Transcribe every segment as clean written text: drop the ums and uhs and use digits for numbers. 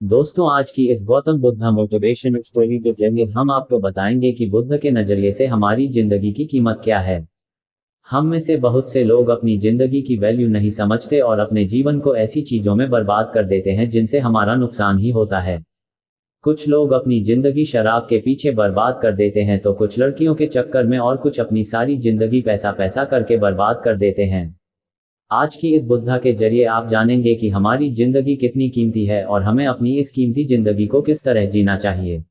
दोस्तों, आज की इस गौतम बुद्धा मोटिवेशन स्टोरी के जरिए हम आपको बताएंगे कि बुद्ध के नजरिए से हमारी जिंदगी की कीमत क्या है। हम में से बहुत से लोग अपनी जिंदगी की वैल्यू नहीं समझते और अपने जीवन को ऐसी चीजों में बर्बाद कर देते हैं जिनसे हमारा नुकसान ही होता है। कुछ लोग अपनी जिंदगी शराब के पीछे बर्बाद कर देते हैं तो कुछ लड़कियों के चक्कर में और कुछ अपनी सारी जिंदगी पैसा पैसा करके बर्बाद कर देते हैं। आज की इस बुद्धा के जरिए आप जानेंगे कि हमारी जिंदगी कितनी कीमती है और हमें अपनी इस कीमती जिंदगी को किस तरह जीना चाहिए।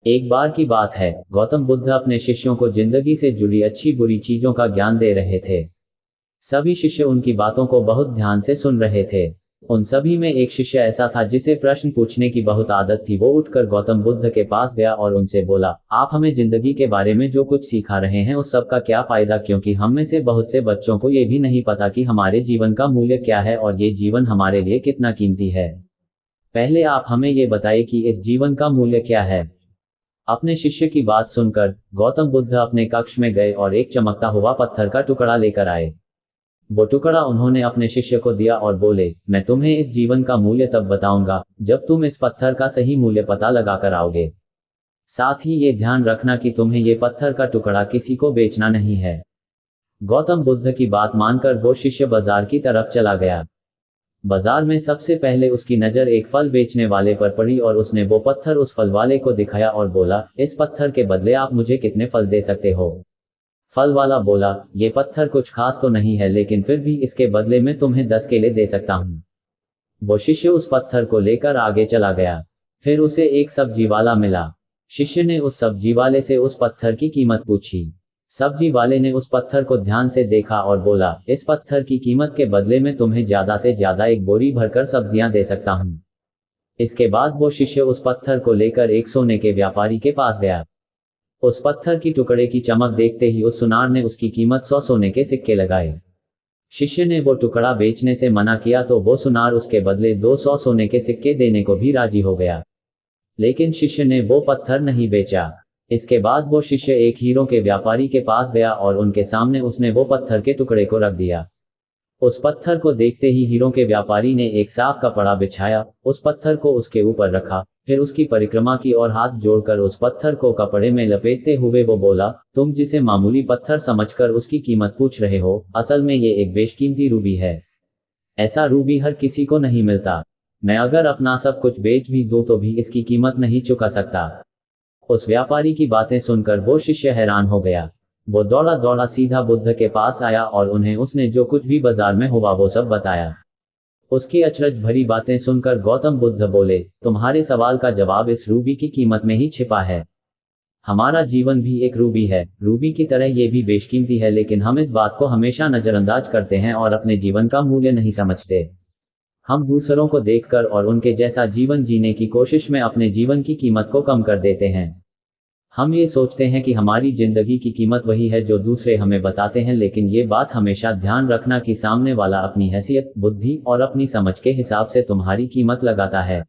एक बार की बात है, गौतम बुद्ध अपने शिष्यों को जिंदगी से जुड़ी अच्छी बुरी चीजों का ज्ञान दे रहे थे। सभी शिष्य उनकी बातों को बहुत ध्यान से सुन रहे थे। उन सभी में एक शिष्य ऐसा था जिसे प्रश्न पूछने की बहुत आदत थी। वो उठकर गौतम बुद्ध के पास गया और उनसे बोला, आप हमें जिंदगी के बारे में जो कुछ सिखा रहे हैं उस सब का क्या फायदा, क्योंकि हम में से बहुत से बच्चों को ये भी नहीं पता कि हमारे जीवन का मूल्य क्या है और ये जीवन हमारे लिए कितना कीमती है। पहले आप हमें ये बताइए कि इस जीवन का मूल्य क्या है। अपने शिष्य की बात सुनकर गौतम बुद्ध अपने कक्ष में गए और एक चमकता हुआ पत्थर का टुकड़ा लेकर आए। वो टुकड़ा उन्होंने अपने शिष्य को दिया और बोले, मैं तुम्हें इस जीवन का मूल्य तब बताऊंगा जब तुम इस पत्थर का सही मूल्य पता लगा कर आओगे। साथ ही ये ध्यान रखना कि तुम्हें ये पत्थर का टुकड़ा किसी को बेचना नहीं है। गौतम बुद्ध की बात मानकर वो शिष्य बाजार की तरफ चला गया। बाजार में सबसे पहले उसकी नजर एक फल बेचने वाले पर पड़ी और उसने वो पत्थर उस फल वाले को दिखाया और बोला, इस पत्थर के बदले आप मुझे कितने फल दे सकते हो। फल वाला बोला, ये पत्थर कुछ खास तो नहीं है, लेकिन फिर भी इसके बदले में तुम्हें 10 केले दे सकता हूँ। वो शिष्य उस पत्थर को लेकर आगे चला गया। फिर उसे एक सब्जी वाला मिला। शिष्य ने उस सब्जी वाले से उस पत्थर की कीमत पूछी। सब्जी वाले ने उस पत्थर को ध्यान से देखा और बोला, इस पत्थर की कीमत के बदले में तुम्हें ज्यादा से ज्यादा एक बोरी भरकर सब्जियां दे सकता हूँ। इसके बाद वो शिष्य उस पत्थर को लेकर एक सोने के व्यापारी के पास गया। उस पत्थर की टुकड़े की चमक देखते ही उस सुनार ने उसकी कीमत 100 सोने के सिक्के लगाए। शिष्य ने वो टुकड़ा बेचने से मना किया तो वो सुनार उसके बदले 200 सोने के सिक्के देने को भी राजी हो गया। लेकिन शिष्य ने वो पत्थर नहीं बेचा। इसके बाद वो शिष्य एक हीरों के व्यापारी के पास गया और उनके सामने उसने वो पत्थर के टुकड़े को रख दिया। उस पत्थर को देखते ही हीरों के व्यापारी ने एक साफ कपड़ा बिछाया, उस पत्थर को उसके ऊपर रखा, फिर उसकी परिक्रमा की और हाथ जोड़कर उस पत्थर को कपड़े में लपेटते हुए वो बोला, तुम जिसे मामूली पत्थर समझकर उसकी कीमत पूछ रहे हो, असल में ये एक बेशकीमती रूबी है। ऐसा रूबी हर किसी को नहीं मिलता। मैं अगर अपना सब कुछ बेच भी दूं तो भी इसकी कीमत नहीं चुका सकता। उस व्यापारी की बातें सुनकर वो शिष्य हैरान हो गया। वो दौड़ा दौड़ा सीधा बुद्ध के पास आया और उन्हें उसने जो कुछ भी बाजार में हुआ वो सब बताया। उसकी अचरज भरी बातें सुनकर गौतम बुद्ध बोले, तुम्हारे सवाल का जवाब इस रूबी की कीमत में ही छिपा है। हमारा जीवन भी एक रूबी है, रूबी की तरह ये भी बेशकीमती है, लेकिन हम इस बात को हमेशा नजरअंदाज करते हैं और अपने जीवन का मूल्य नहीं समझते। हम दूसरों को देखकर और उनके जैसा जीवन जीने की कोशिश में अपने जीवन की कीमत को कम कर देते हैं। हम ये सोचते हैं कि हमारी जिंदगी की कीमत वही है जो दूसरे हमें बताते हैं, लेकिन ये बात हमेशा ध्यान रखना कि सामने वाला अपनी हैसियत, बुद्धि और अपनी समझ के हिसाब से तुम्हारी कीमत लगाता है।